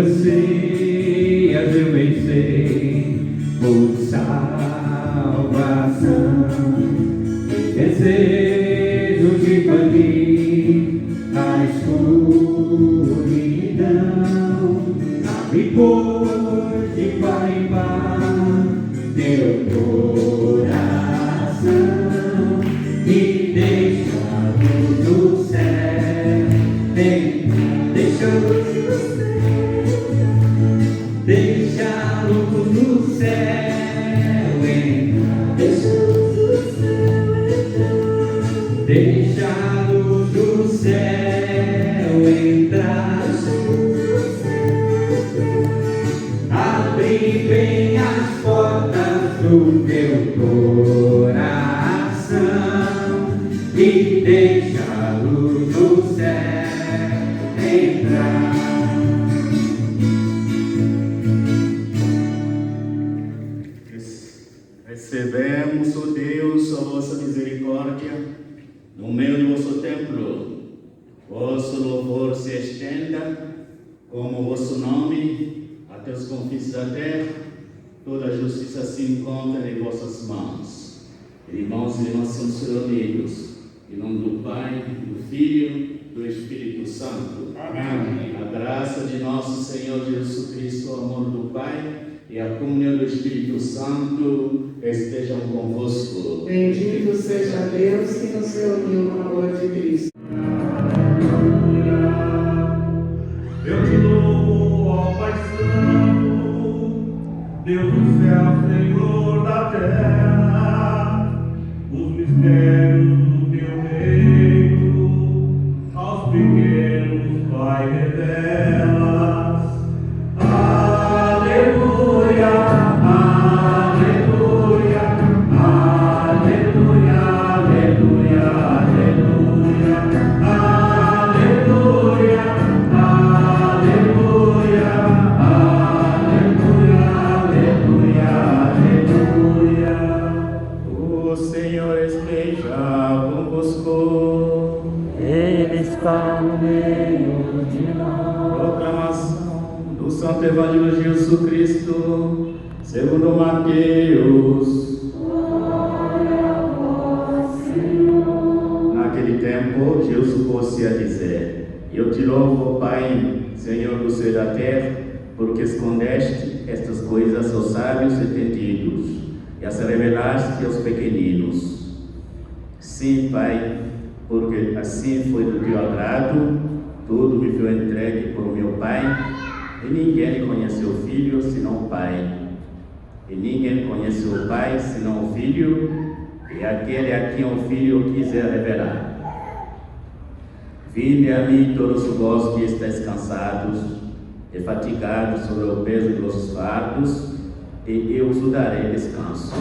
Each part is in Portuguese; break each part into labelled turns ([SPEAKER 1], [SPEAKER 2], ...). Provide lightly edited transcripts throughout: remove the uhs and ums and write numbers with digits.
[SPEAKER 1] Você há de vencer por salvação. Desejo de banir a escuridão, abre por de par em par teu coração e deixa a luz do céu, deixa a luz do céu, deixa a luz do céu entrar, deixa a luz do céu entrar, deixa a luz do céu entrar, abre bem as portas do teu coração e deixa a luz do céu entrar.
[SPEAKER 2] Recebemos, ó Deus, a vossa misericórdia no meio do vosso templo. Vosso louvor se estenda como o vosso nome até os confins da terra. Toda a justiça se encontra em vossas mãos. Irmãos e irmãs, somos reunidos em nome do Pai, do Filho e do Espírito Santo. Amém. A graça de nosso Senhor Jesus Cristo, o amor do Pai e a comunhão do Espírito Santo estejam convosco.
[SPEAKER 3] Bendito seja Deus que nos reuniu no amor de Cristo.
[SPEAKER 4] Eu te louvo, ó Pai Santo, Deus do céu, Senhor da terra, os mistérios do teu reino, aos pequenos, Pai, revelas. Aleluia, aleluia, aleluia, aleluia, aleluia, aleluia, aleluia, aleluia, aleluia.
[SPEAKER 2] O Senhor esteja convosco.
[SPEAKER 5] Ele está no meio de nós.
[SPEAKER 2] Proclamação do Santo Evangelho de Jesus Cristo, segundo Mateus.
[SPEAKER 5] Glória a vós, Senhor.
[SPEAKER 2] Naquele tempo, Jesus pôs-se a dizer: Eu te louvo, Pai, Senhor do céu e da terra, porque escondeste estas coisas aos sábios e entendidos e as revelaste aos pequeninos. Sim, Pai, porque assim foi do teu agrado, tudo me foi entregue por meu Pai, e ninguém conhece o Filho senão o Pai, e ninguém conhece o Pai senão o Filho, e aquele a quem o Filho quiser revelar. Vinde a mim todos vós que estáis cansados e fatigados sobre o peso de vossos fardos, e eu vos darei descanso.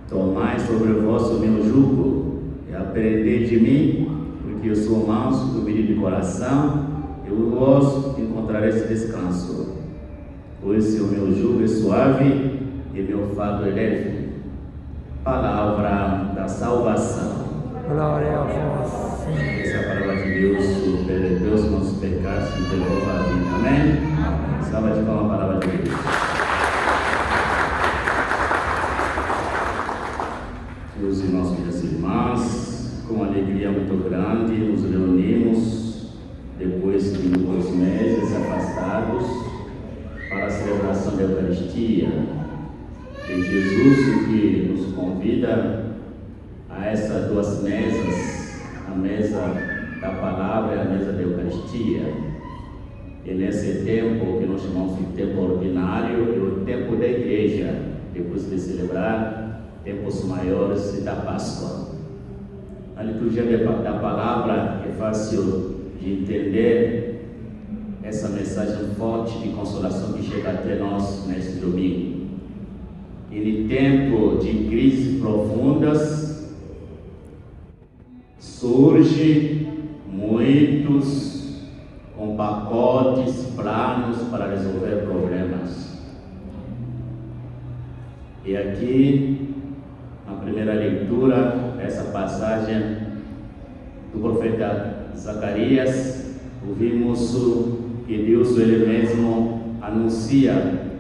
[SPEAKER 2] Tomai sobre vós o meu jugo e aprendei de mim, porque eu sou manso e humilde de coração, e vós encontrareis descanso. Pois o meu jugo é suave e meu fardo é leve. Palavra da salvação.
[SPEAKER 5] Glória a vós, Senhor.
[SPEAKER 2] Essa palavra de Deus perdeu os nossos pecados e devolve a vida. Amém? Salva de palmas a palavra de Deus. Meus irmãos e minhas irmãs, com alegria muito grande, nos reunimos depois de alguns meses afastados para a celebração da Eucaristia. E Jesus que nos convida a essas duas mesas, a mesa da palavra e a mesa da Eucaristia. E nesse tempo que nós chamamos de tempo ordinário, é o tempo da igreja, depois de celebrar tempos maiores da Páscoa. A liturgia da palavra é fácil de entender essa mensagem forte de consolação que chega até nós neste domingo. E em tempo de crises profundas, surge muitos com pacotes, planos para resolver problemas. E aqui, na primeira leitura, essa passagem do profeta Zacarias, ouvimos que Deus Ele mesmo anuncia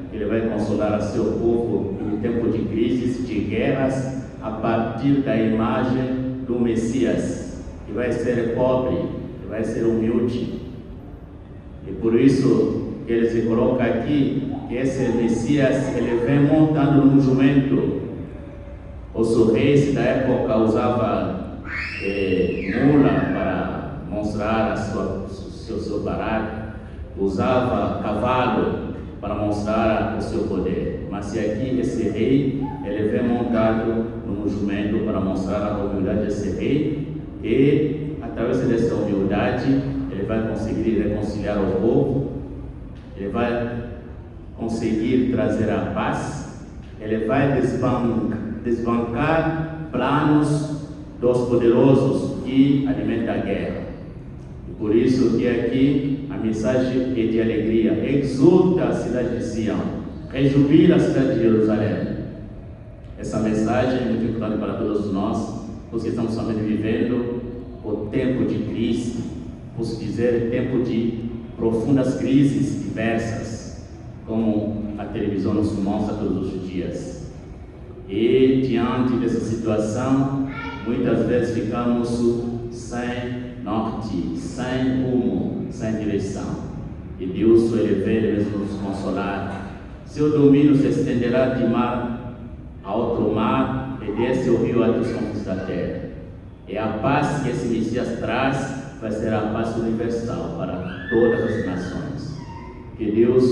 [SPEAKER 2] que Ele vai consolar a seu povo em tempo de crises, de guerras, a partir da imagem do Messias, que vai ser pobre, que vai ser humilde. E por isso que ele se coloca aqui, que esse Messias, ele vem montando num jumento. Os reis da época usavam mula para mostrar seu barato, usava cavalo para mostrar o seu poder. Mas aqui esse rei, ele vem montado num jumento para mostrar a humildade desse rei, e através dessa humildade ele vai conseguir reconciliar o povo, ele vai conseguir trazer a paz, ele vai desbancar planos dos poderosos que alimentam a guerra. E por isso que aqui a mensagem é de alegria: exulta a cidade de Sião, rejubila a cidade de Jerusalém. Essa mensagem é muito importante para todos nós, porque estamos somente vivendo o tempo de crise, posso dizer, tempo de profundas crises diversas, como a televisão nos mostra todos os dias. E diante dessa situação, muitas vezes ficamos sem norte, sem rumo, sem direção. E Deus, Ele vem, Ele mesmo nos consolar. Seu domínio se estenderá de mar a outro mar, e desce o rio até os confins da terra. E a paz que esse Messias traz vai ser a paz universal para todas as nações. Que Deus,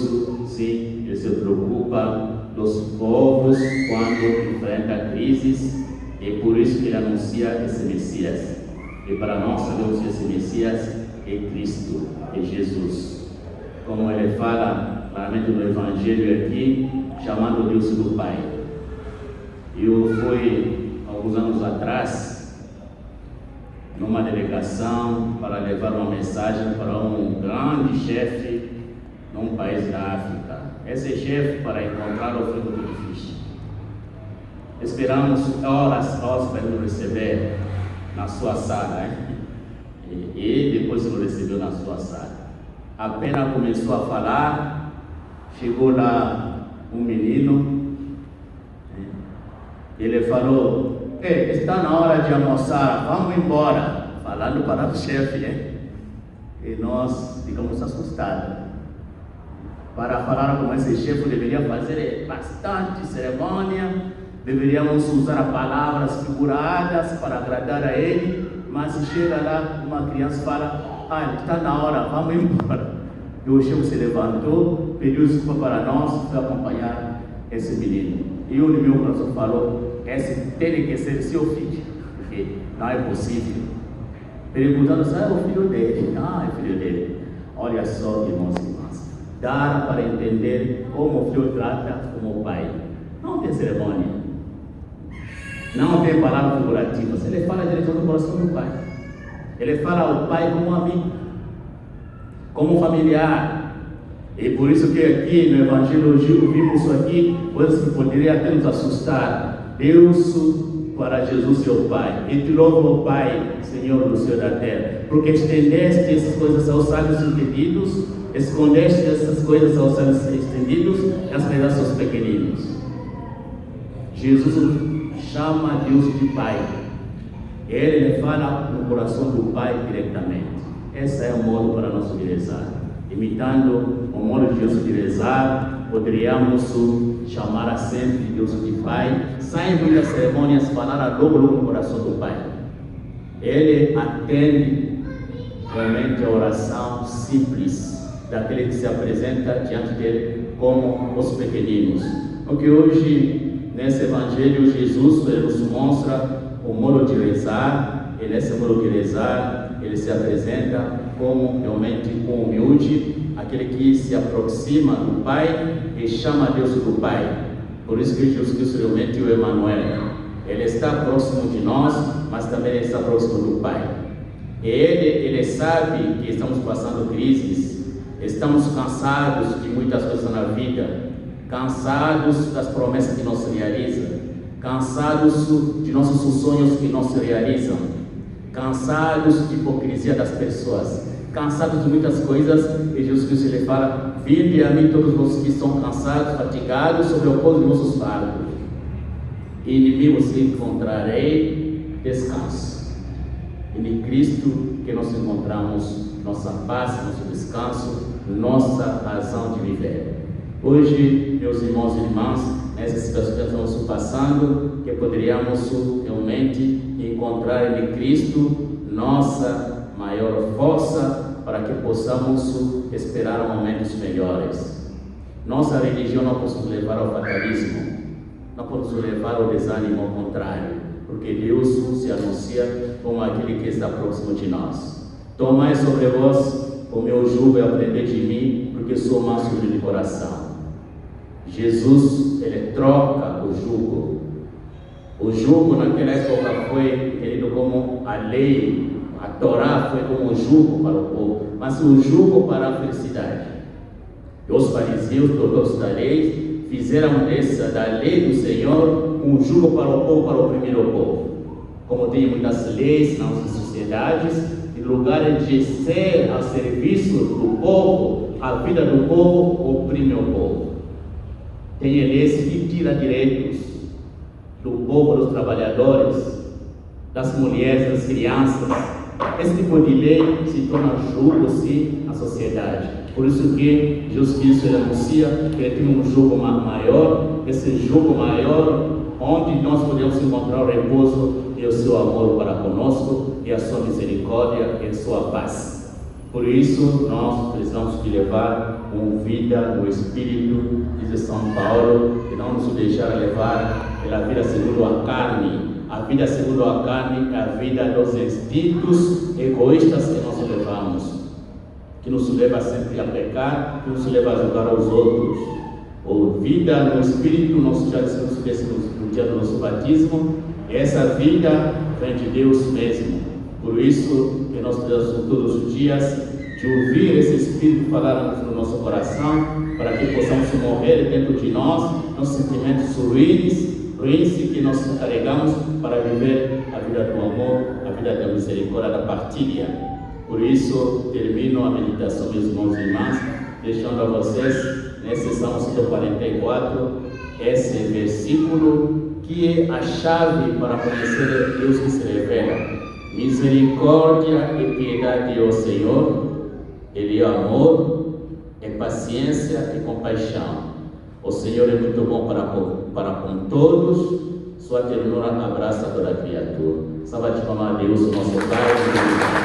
[SPEAKER 2] sim, Ele se preocupa dos povos quando enfrenta crises, e por isso que Ele anuncia esse Messias. E para nós sabemos que esse Messias é Cristo, é Jesus. Como Ele fala claramente no Evangelho aqui, chamando Deus do Pai. Eu fui, alguns anos atrás, numa delegação para levar uma mensagem para um grande chefe num país da África. Esse chefe, para encontrá-lo, foi muito difícil. Esperamos horas para ele receber na sua sala, e depois ele recebeu na sua sala. Apenas começou a falar, chegou lá um menino, ele falou: está na hora de almoçar, vamos embora, falando para o chefe, e nós ficamos assustados. Para falar com esse chefe, deveria fazer bastante cerimônia, deveríamos usar palavras figuradas para agradar a ele, mas chega lá, uma criança fala: está na hora, vamos embora. E o chefe se levantou, pediu desculpa para nós, foi acompanhar esse menino. E o meu coração falou: esse tem que ser seu filho, porque não é possível. Perguntando: é o filho dele? É o filho dele. Olha só, irmãos e irmãs, dá para entender como o filho trata como o pai. Não tem cerimônia, não tem palavras figurativas. Ele fala direto do coração do pai. Ele fala ao pai como amigo, como familiar. E por isso que aqui no Evangelho vimos isso aqui, coisas que poderia até nos assustar. Deus para Jesus seu Pai, e te louvo, Pai, Senhor do céu e da terra, porque estendeste essas coisas aos sábios entendidos, escondeste essas coisas aos sábios entendidos, e as revelaste aos pequeninos. Jesus chama Deus de Pai. Ele fala no coração do Pai diretamente. Esse é o modo para nós rezar. Imitando o modo de Deus de rezar, poderíamos chamar sempre Deus de Pai, sem muitas cerimônias, falar logo no coração do Pai. Ele atende realmente a oração simples daquele que se apresenta diante dele como os pequeninos. Porque hoje, nesse Evangelho, Jesus nos mostra o modo de rezar, e nesse modo de rezar, ele se apresenta como realmente um humilde, aquele que se aproxima do Pai e chama Deus do Pai. Por isso que Jesus Cristo realmente é o Emmanuel. Ele está próximo de nós, mas também ele está próximo do Pai. E ele sabe que estamos passando crises, estamos cansados de muitas coisas na vida, cansados das promessas que não se realizam, cansados de nossos sonhos que não se realizam, cansados de hipocrisia das pessoas, cansados de muitas coisas, e Jesus Cristo ele fala: vinde a mim todos vocês que estão cansados, fatigados, sobre o pouso de vossos fardos, e em mim você encontrarei descanso. E em Cristo que nós encontramos nossa paz, nosso descanso, nossa razão de viver. Hoje, meus irmãos e irmãs, nessa situação que estamos passando, que poderíamos realmente encontrar em Cristo nossa maior força para que possamos esperar momentos melhores. Nossa religião não pode nos levar ao fatalismo, não pode nos levar ao desânimo, ao contrário, porque Deus se anuncia como aquele que está próximo de nós. Tomai sobre vós o meu jugo e aprendei de mim, porque sou manso de coração. Jesus, ele troca o jugo. O jugo naquela época foi entendido como a lei, a Torá foi como um jugo para o povo, mas um jugo para a felicidade. E os fariseus, todos da lei, fizeram da lei do Senhor um jugo para o povo, para oprimir o povo. Como tem muitas leis nas nossas sociedades, em lugar de ser a serviço do povo, a vida do povo oprime o povo. Tem leis que tira direitos do povo, dos trabalhadores, das mulheres, das crianças. Esse tipo de lei se torna jugo, sim, à sociedade. Por isso que Jesus Cristo anuncia que ele tem um jugo maior, esse jugo maior, onde nós podemos encontrar o repouso e o seu amor para conosco, e a sua misericórdia e a sua paz. Por isso, nós precisamos de levar uma vida no Espírito, diz São Paulo, e não nos deixar levar pela vida segundo a carne. A vida segundo a carne é a vida dos instintos egoístas que nós levamos, que nos leva sempre a pecar, que nos leva a julgar os outros. Ou vida no Espírito, nós já dissemos no dia do nosso batismo, essa vida vem de Deus mesmo. Por isso que nós precisamos todos os dias de ouvir esse Espírito falar no nosso coração, para que possamos morrer dentro de nós, nossos sentimentos ruins que nós carregamos, para viver a vida do amor, a vida da misericórdia, da partilha. Por isso, termino a meditação, meus irmãos e irmãs, deixando a vocês, nesse Salmo 144, esse versículo que é a chave para conhecer Deus que se revela. Misericórdia e piedade, ó Senhor, Ele é amor, é paciência e compaixão. O Senhor é muito bom para com todos, sua ternura abraça toda criatura. Salve-te, Deus, nosso Pai.